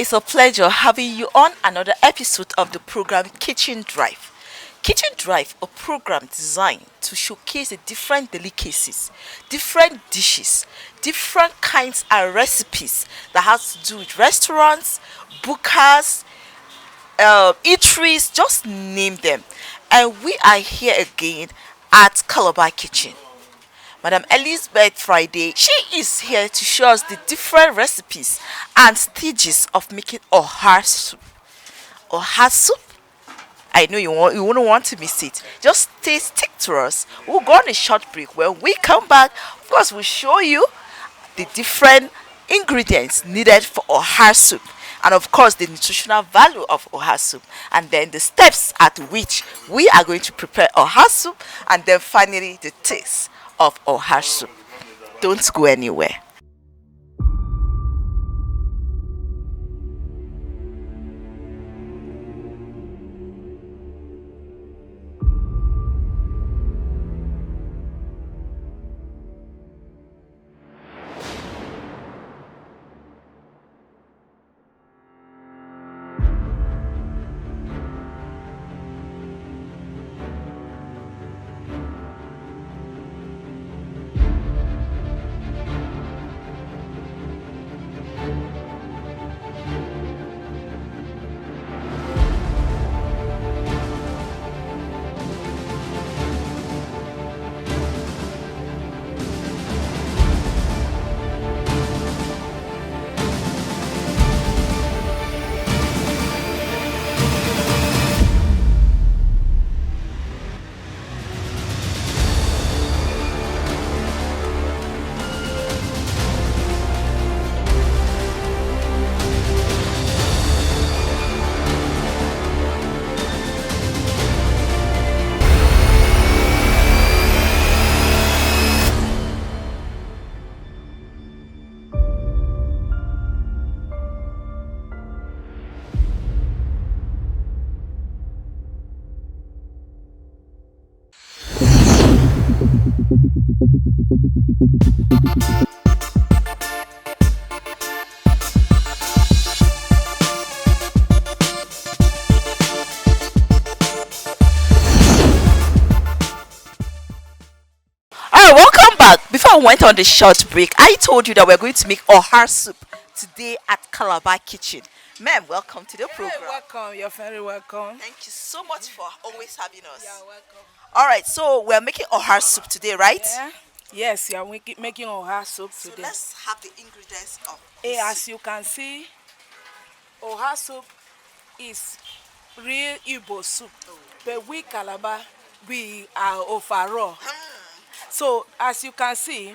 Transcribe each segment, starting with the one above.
It's a pleasure having you on another episode of the program Kitchen Drive. Kitchen Drive, a program designed to showcase the different delicacies, different dishes, different kinds of recipes that has to do with restaurants, bookers, eateries, just name them. And we are here again at Calabar Kitchen. Madam Elizabeth Friday, she is here to show us the different recipes and stages of making OHA soup. OHA soup? I know you won't want to miss it. Just stick to us. We'll go on a short break. When we come back, of course, we'll show you the different ingredients needed for OHA soup. And of course, the nutritional value of OHA soup. And then the steps at which we are going to prepare OHA soup. And then finally, the taste of OHA soup. Don't go anywhere. Alright, welcome back. Before I went on the short break, I told you that we're going to make OHA soup today at Calabar Kitchen. Ma'am, welcome to the program. Welcome, you're very welcome. Thank you so much for always having us. You're welcome. Alright, so we're making OHA soup today, right? Yeah. Yes, you are making OHA soup So today. let's have the ingredients of As you can see, OHA soup is real Igbo soup. But we Calabar, we are overall. So as you can see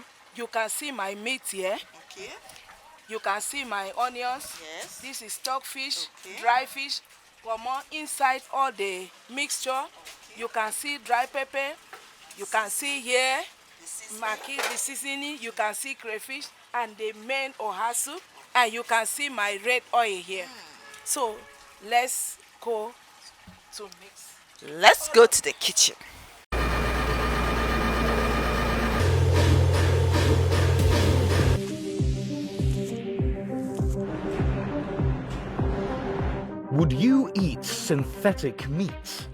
my meat here. Okay. You can see my onions. Yes. This is stockfish, Okay. dry fish. Come on, inside all the mixture. Okay. You can see dry pepper. You can see here The seasoning. maki, the seasoning. You can see crayfish and the main OHA soup. And you can see my red oil here. So let's go to mix. Let's go to the kitchen. Would you eat synthetic meat?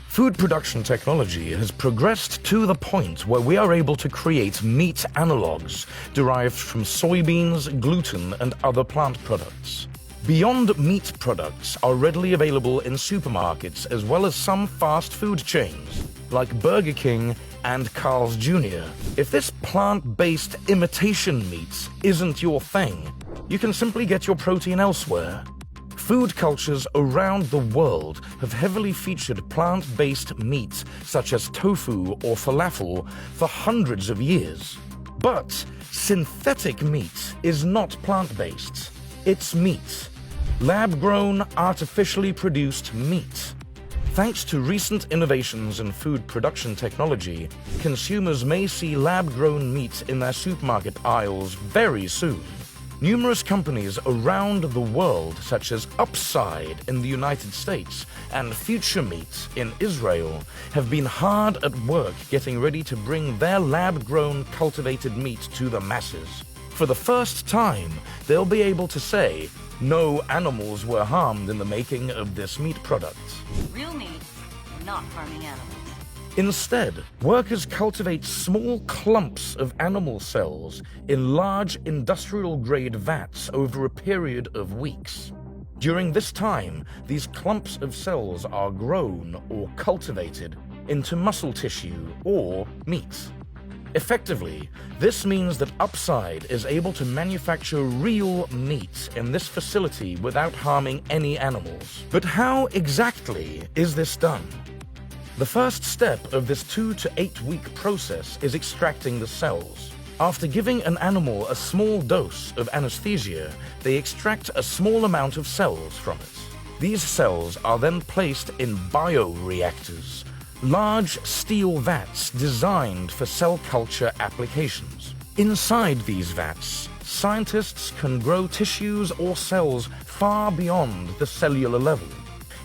Food production technology has progressed to the point where we are able to create meat analogues derived from soybeans, gluten, and other plant products. Beyond Meat products are readily available in supermarkets as well as some fast food chains like Burger King and Carl's Jr. If this plant-based imitation meat isn't your thing, you can simply get your protein elsewhere. Food cultures around the world have heavily featured plant-based meats such as tofu or falafel for hundreds of years. But synthetic meat is not plant-based. It's meat. Lab-grown, artificially produced meat. Thanks to recent innovations in food production technology, consumers may see lab-grown meat in their supermarket aisles very soon. Numerous companies around the world, such as Upside in the United States and Future Meat in Israel, have been hard at work getting ready to bring their lab-grown cultivated meat to the masses. For the first time, they'll be able to say, no animals were harmed in the making of this meat product. Real meat, not harming animals. Instead, workers cultivate small clumps of animal cells in large industrial-grade vats over a period of weeks. During this time, these clumps of cells are grown or cultivated into muscle tissue or meat. Effectively, this means that Upside is able to manufacture real meat in this facility without harming any animals. But how exactly is this done? The first step of this 2 to 8 week process is extracting the cells. After giving an animal a small dose of anesthesia, they extract a small amount of cells from it. These cells are then placed in bioreactors, large steel vats designed for cell culture applications. Inside these vats, scientists can grow tissues or cells far beyond the cellular level.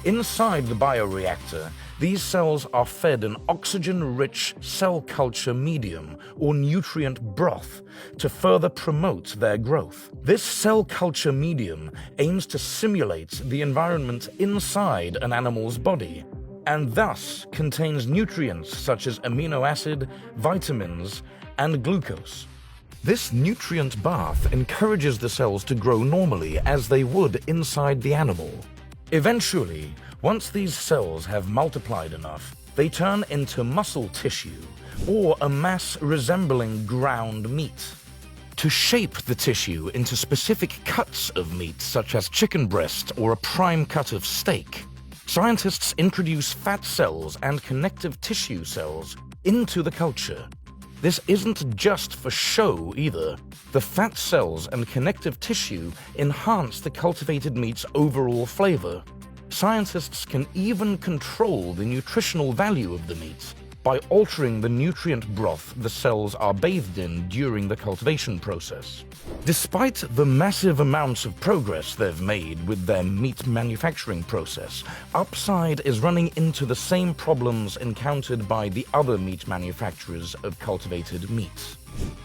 Inside the bioreactor, these cells are fed an oxygen-rich cell culture medium or nutrient broth to further promote their growth. This cell culture medium aims to simulate the environment inside an animal's body, and thus contains nutrients such as amino acid, vitamins, and glucose. This nutrient bath encourages the cells to grow normally as they would inside the animal. Eventually, once these cells have multiplied enough, they turn into muscle tissue or a mass resembling ground meat. To shape the tissue into specific cuts of meat such as chicken breast or a prime cut of steak, scientists introduce fat cells and connective tissue cells into the culture. This isn't just for show either. The fat cells and connective tissue enhance the cultivated meat's overall flavor. Scientists can even control the nutritional value of the meat by altering the nutrient broth the cells are bathed in during the cultivation process. Despite the massive amounts of progress they've made with their meat manufacturing process, Upside is running into the same problems encountered by the other meat manufacturers of cultivated meats.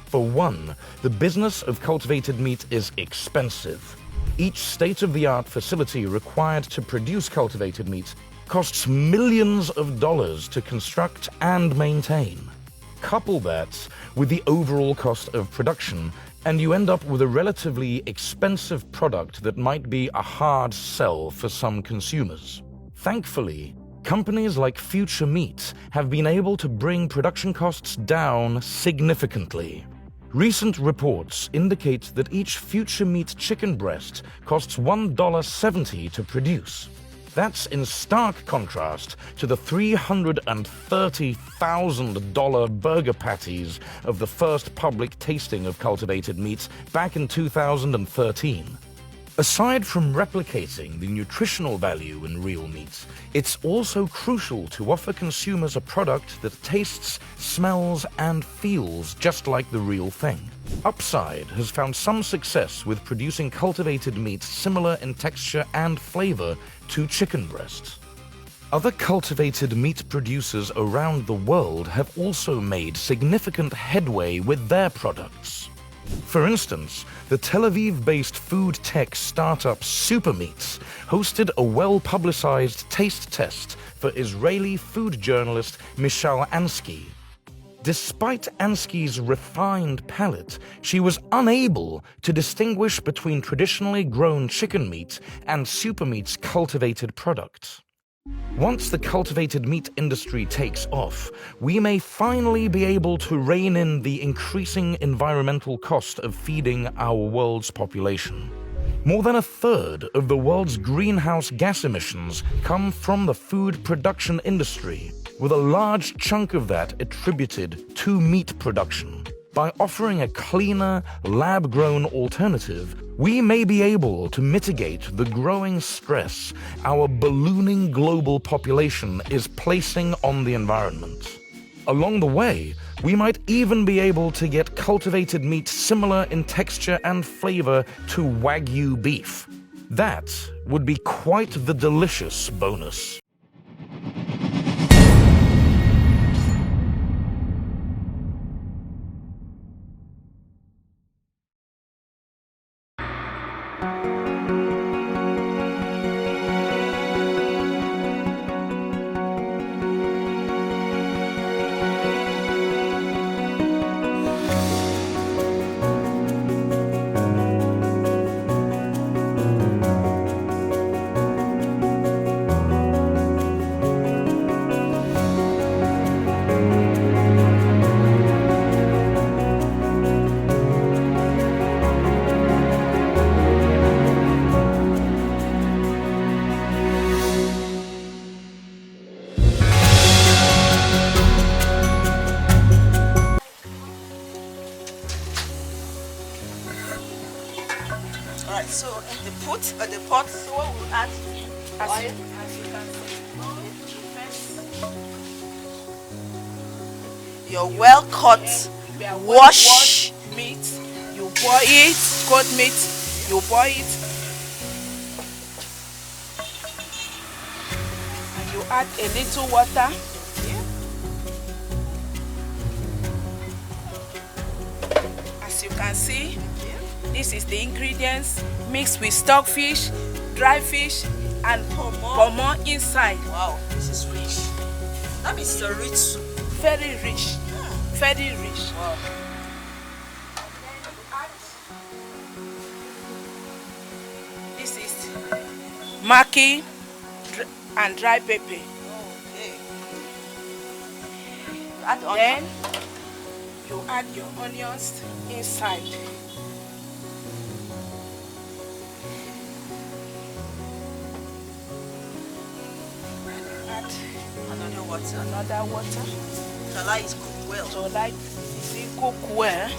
For one, the business of cultivated meat is expensive. Each state-of-the-art facility required to produce cultivated meat costs millions of dollars to construct and maintain. Couple that with the overall cost of production, and you end up with a relatively expensive product that might be a hard sell for some consumers. Thankfully, companies like Future Meat have been able to bring production costs down significantly. Recent reports indicate that each Future Meat chicken breast costs $1.70 to produce. That's in stark contrast to the $330,000 burger patties of the first public tasting of cultivated meats back in 2013. Aside from replicating the nutritional value in real meats, it's also crucial to offer consumers a product that tastes, smells, and feels just like the real thing. Upside has found some success with producing cultivated meats similar in texture and flavor to chicken breast. Other cultivated meat producers around the world have also made significant headway with their products. For instance, the Tel Aviv-based food tech startup Supermeats hosted a well-publicized taste test for Israeli food journalist Michal Ansky. Despite Ansky's refined palate, she was unable to distinguish between traditionally grown chicken meat and Supermeat's cultivated product. Once the cultivated meat industry takes off, we may finally be able to rein in the increasing environmental cost of feeding our world's population. More than a third of the world's greenhouse gas emissions come from the food production industry, with a large chunk of that attributed to meat production. By offering a cleaner, lab-grown alternative, we may be able to mitigate the growing stress our ballooning global population is placing on the environment. Along the way, we might even be able to get cultivated meat similar in texture and flavor to Wagyu beef. That would be quite the delicious bonus. put on the pot. So what we will add? As Oil. you can see, Your well cut, we are wash meat. You boil it, cold meat. You boil it, and you add a little water. As you can see, this is the ingredients mixed with stockfish, dry fish, and pomo inside. Wow, this is rich. That means it's a rich soup. Very rich, very rich. Wow. This is maki and dry pepper. Okay. Add onion. Then you add your onions inside. Add Another water. another water. To allow it to cook well. So like it cook well.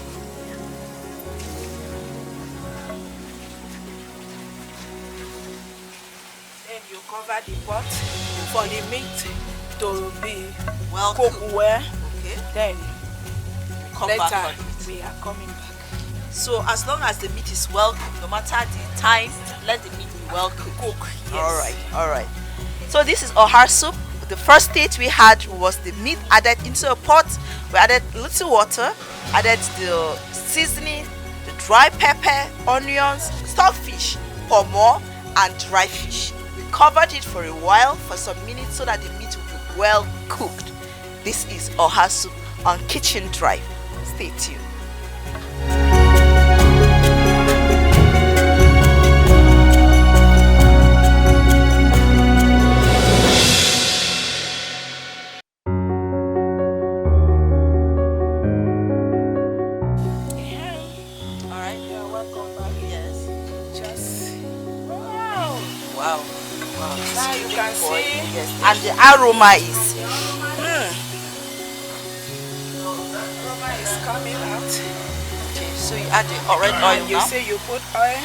Then you cover the pot for the meat to be Well cooked cooked. well. Okay. Then Come later back on it. we are coming back. So as long as the meat is well cooked, no matter the time, let the meat be well cooked. Yes. All right. So this is OHA soup. The first stage we had was the meat added into a pot. We added little water, added the seasoning, the dry pepper, onions, stockfish, pomo, and dry fish. We covered it for a while, for some minutes, so that the meat will be well cooked. This is OHA soup on Kitchen Drive. Stay tuned. Alright. Yeah, welcome back. Yes. Just wow. Wow. Now you can see Yes. And the aroma is aroma is coming out. okay. So you add the red oil You now. say you put oil.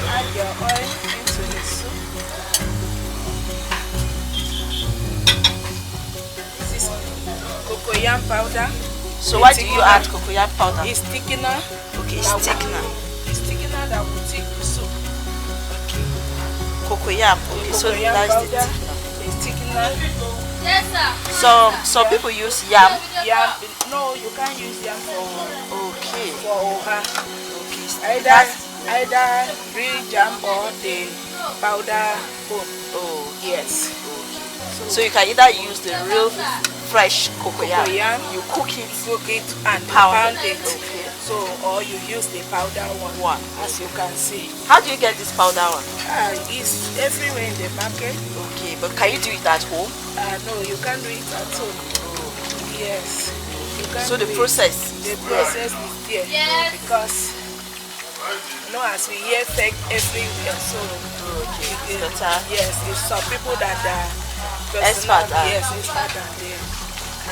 Add your oil into the soup. This is cocoyam powder. So why do you add cocoyam powder? It's thickener. Okay, it's thickener. It's thickener that will thick the soup. Cocoyam. Okay, so Cocoyam that's the powder thickener. is thickener. Some people use yam. Yam. No, you can't use yam Okay. for OHA. Okay. Either real jam or the powder bone. Oh, Yes. so you can either use the real fresh cocoyam. Cocoyam. You cook it. Cook it and Pound pound it. it. Okay. So, or you use the powder one. As you can see. How do you get this powder one? It's everywhere in the market. Okay, but can you do it at home? No, you can't do it at home. Yes. You can't So the do it. process. The process is there. Yes. Because as we hear fake everywhere, so Okay, it's better. yes, it's some people that are Expert, yes, expert than them.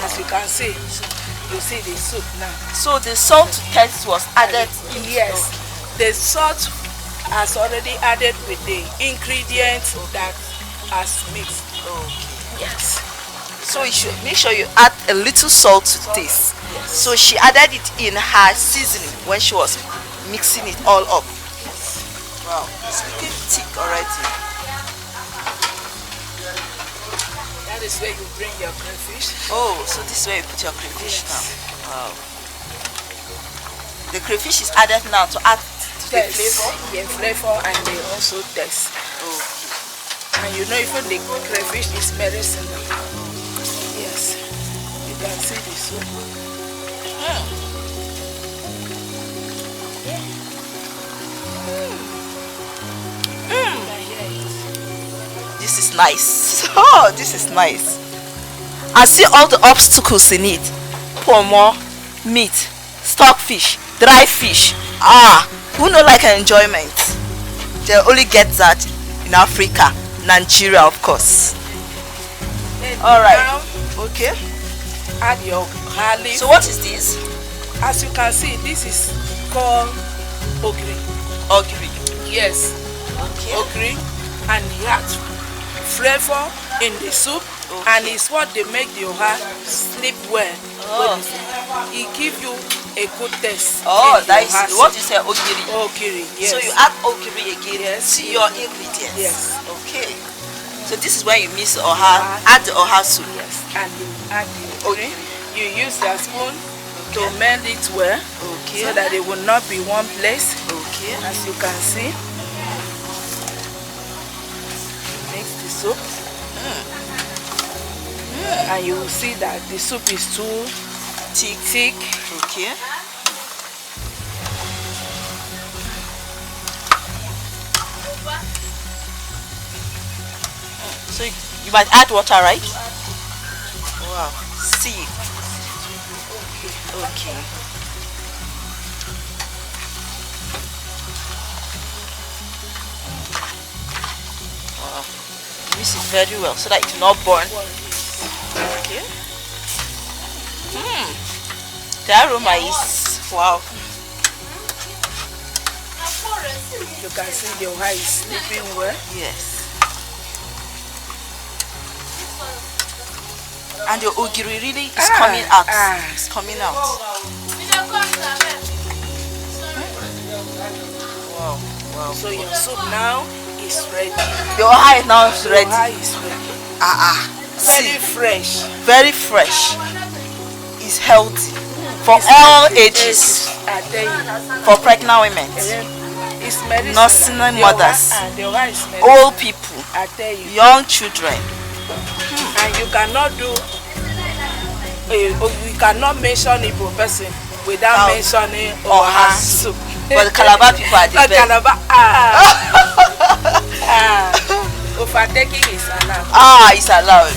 As you can see, you see the soup now. So the salt to taste was added. Yes, the salt has already added with the ingredients that has mixed. Okay. Yes. So you should make sure you add a little salt to taste. So she added it in her seasoning when she was mixing it all up. Wow, it's looking thick already. That is where you bring your crayfish. Oh, so this is where you put your crayfish now. Wow. The crayfish is added now to add to the flavor. Yeah, flavor and they also taste. Oh. And you know even the crayfish is medicinal. Yes. You can see the soup. This is nice. Oh, this is nice. I see all the obstacles in it. Pomo, meat, stockfish, dry fish. Who no like enjoyment? They only get that in Africa, Nigeria, of course. All right. Now, Okay. add your garlic. So what is this? As you can see, this is called ogiri. Ogiri. Yes, Okay. ogiri, and he has flavor in the soup, and it's what they make the oha sleep well. Oh. It give you a good taste. Oh, in the that is oha what soup. you say ogiri. Ogiri, yes. So you add ogiri again Yes. to your ingredients. Yes. Okay. So this is when you mix oha, add the oha soup. Yes, and you add the ogiri. Okay. You use your spoon to melt it well, Okay. so that it will not be one place. Okay. As you can see, mix the soup, and you will see that the soup is too thick. Okay. So you might add water, right? Wow. See. Okay. Wow. Mix it very well so that it will not burn. Okay. The aroma is wow. You can see the oha is sleeping well. Yes. And the ogiri really is coming out. It's coming out. Wow, wow. So your soup now is ready. The oha is now The ready. oha is ready. See, Very fresh. very fresh. It's healthy for all ages. I tell you. For pregnant women, It's medicine. nursing The oha- mothers, The oha is medicine. old people, I tell you. young children. And you cannot do, we cannot mention Igbo person without mentioning oha soup. But the Calabar people are the But best. Calabar, overtaking is allowed. It's allowed.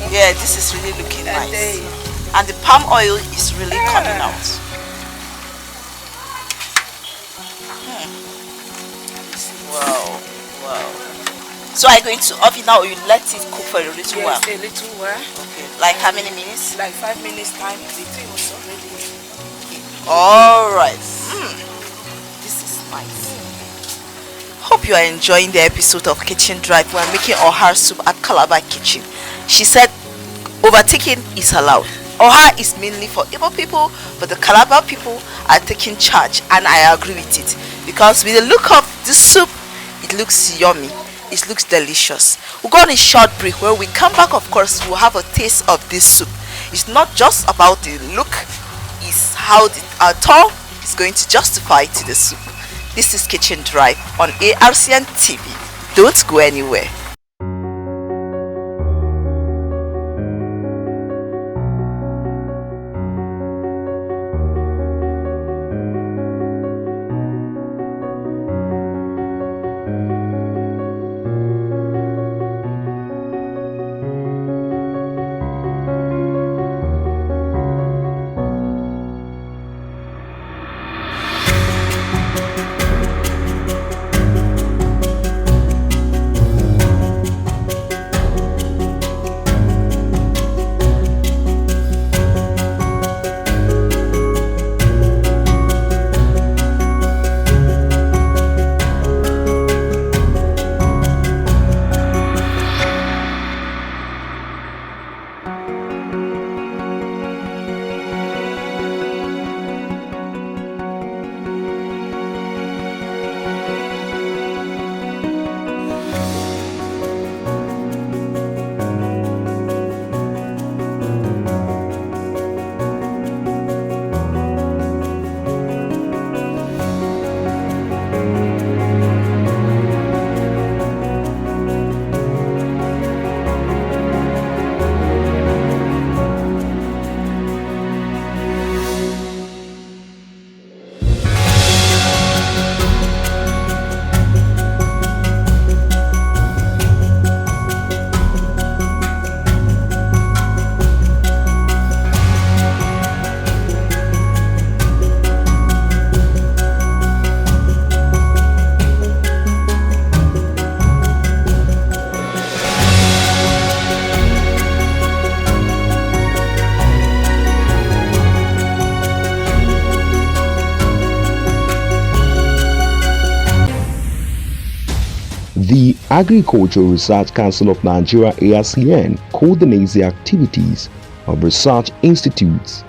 Yeah, this is really looking I tell nice. you. And the palm oil is really coming out. Wow, wow. So are you going to oven now, or you let it cook for a little while? Yes, a little while. Okay. Like how many minutes? Like 5 minutes time, the thing was already. Alright. This is nice. Hope you are enjoying the episode of Kitchen Drive. We're making oha soup at Calabar Kitchen. She said overtaking is allowed. Oha is mainly for Igbo people, but the Calabar people are taking charge, and I agree with it. Because with the look of this soup, it looks yummy. It looks delicious. We'll go on a short break. When we come back, of course, we'll have a taste of this soup. It's not just about the look, it's how the thought is going to justify to the soup. This is Kitchen Drive on ARCN TV. Don't go anywhere. The Agricultural Research Council of Nigeria (ARCN) coordinates the activities of research institutes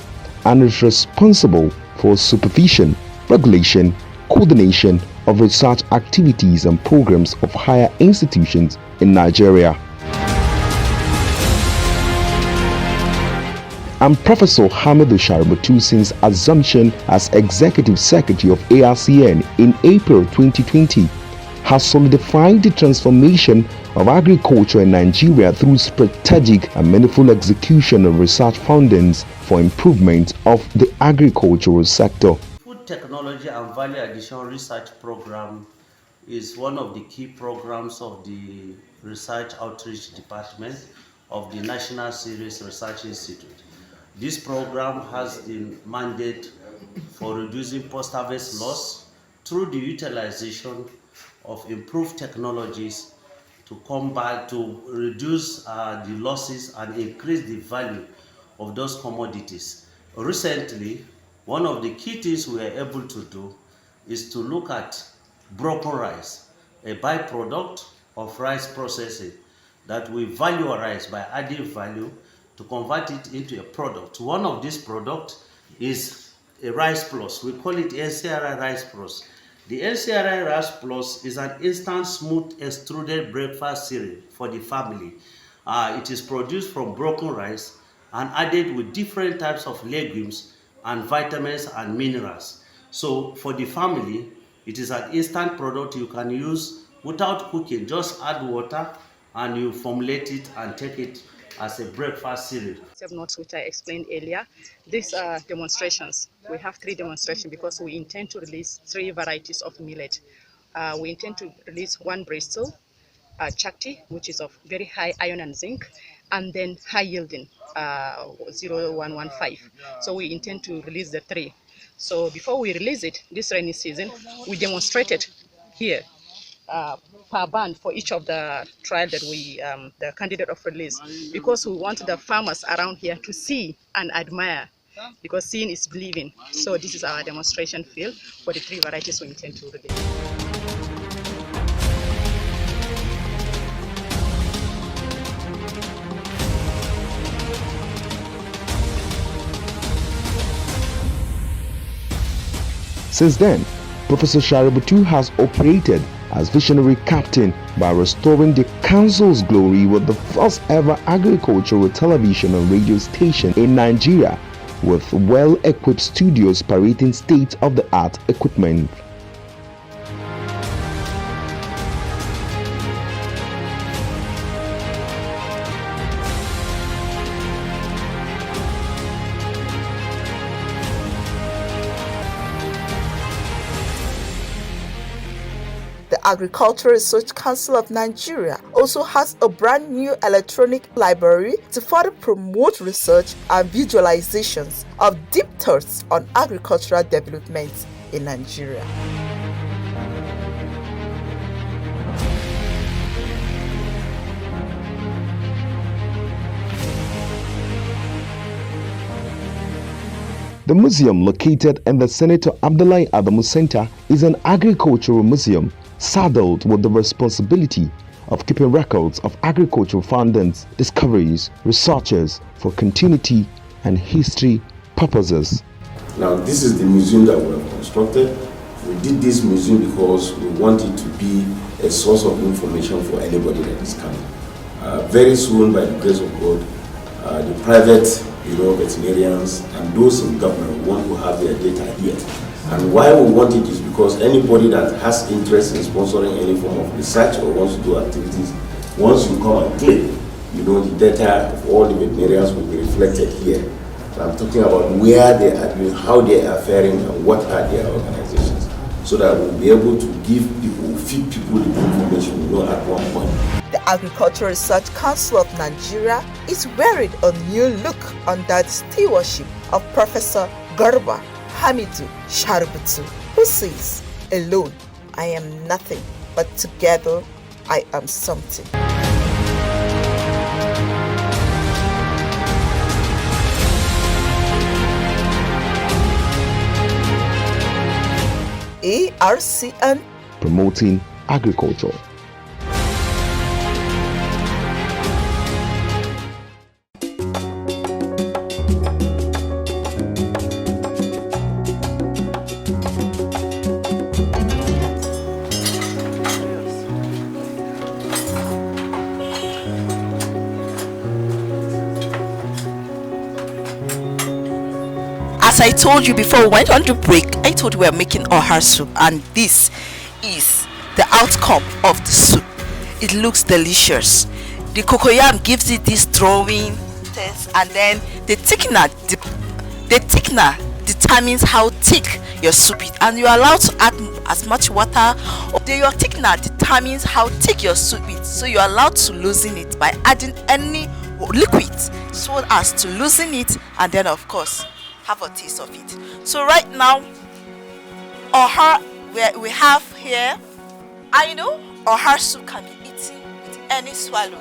and is responsible for supervision, regulation, coordination of research activities and programs of higher institutions in Nigeria. And Professor Hamidu Shaributu, since assumption as Executive Secretary of ARCN in April 2020, has solidified the transformation of agriculture in Nigeria through strategic and meaningful execution of research findings for improvement of the agricultural sector. Food Technology and Value Addition Research Program is one of the key programs of the Research Outreach Department of the National Cereals Research Institute. This program has the mandate for reducing post-harvest loss through the utilization of improved technologies to combat, to reduce the losses and increase the value of those commodities. Recently, one of the key things we were able to do is to look at broken rice, a byproduct of rice processing that we valorize by adding value to convert it into a product. One of these products is a Rice Plus. We call it NCRI Rice Plus. The NCRI Rice Plus is an instant smooth extruded breakfast cereal for the family. It is produced from broken rice and added with different types of legumes and vitamins and minerals. So for the family, it is an instant product you can use without cooking. Just add water and you formulate it and take it as a breakfast cereal. Notes which I explained earlier. These are demonstrations. We have 3 demonstrations because we intend to release 3 varieties of millet. We intend to release one Bristol, Chakti, which is of very high iron and zinc, and then high yielding 0115. So we intend to release the 3. So before we release it this rainy season, we demonstrated here per band for each of the trial that we, the candidate of release, because we want the farmers around here to see and admire, because seeing is believing. So this is our demonstration field for the 3 varieties we intend to release. Since then, Professor Shaributu has operated as visionary captain by restoring the council's glory with the first ever agricultural television and radio station in Nigeria, with well-equipped studios parading state-of-the-art equipment. The Agricultural Research Council of Nigeria also has a brand new electronic library to further promote research and visualizations of deep thoughts on agricultural development in Nigeria. The museum, located in the Senator Abdullahi Adamu Center, is an agricultural museum saddled with the responsibility of keeping records of agricultural findings, discoveries, researches for continuity and history purposes. Now, this is the museum that we have constructed. We did this museum because we want it to be a source of information for anybody that is coming. Very soon, by the grace of God, the private veterinarians and those in government want to have their data here. And why we want it is because anybody that has interest in sponsoring any form of research or wants to do activities, once you come and click, the data of all the veterinarians will be reflected here. And I'm talking about where they are doing, how they are faring, and what are their organizations, so that we'll be able to give people, feed people the information we know at one point. The Agricultural Research Council of Nigeria is wearing a new look under the stewardship of Professor Garba Hamidu Shaributu, who says, "Alone I am nothing, but together I am something." ARCN, promoting agriculture. as I told you before we went on the break, I told you we are making OHA soup, and this is the outcome of the soup. It looks delicious. The cocoyam gives it this drawing taste, and then the thickener determines how thick your soup is, and you're allowed to add as much water. Your thickener determines how thick your soup is, so you're allowed to loosen it by adding any liquid so as to loosen it, and then of course have a taste of it. So right now, we have here, I know OHA soup can be eaten with any swallow,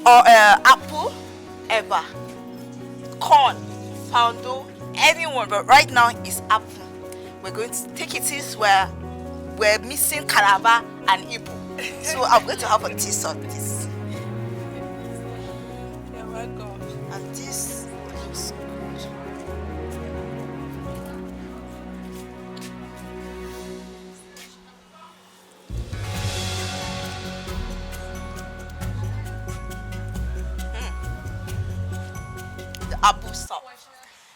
or apple, eba, corn, poundo, anyone, but right now it's apple. We're going to take it is where we're missing Calabar and Igbo. So I'm going to have a taste of this. You're welcome. And this looks good. The apple soup.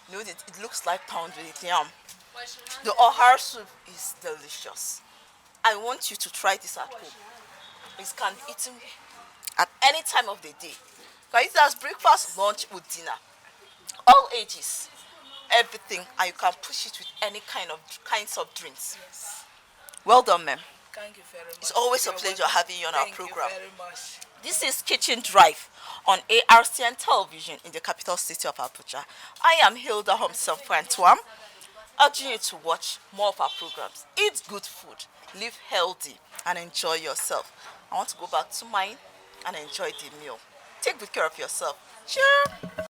You know, it looks like pounded yam. The OHA soup is delicious. I want you to try this at home. It can be eaten at any time of the day. You can eat it as breakfast, lunch, or dinner. All ages, everything, and you can push it with any kinds of drinks. Yes. Well done, ma'am. Thank you very much. It's always a You're pleasure welcome. having you on our Thank program. you very much. This is Kitchen Drive on ARCN Television in the capital city of Abuja. I am Hilda Homson-Frantuam, urging you to watch more of our programs. Eat good food, live healthy, and enjoy yourself. I want to go back to mine and enjoy the meal. Take good care of yourself. Cheers!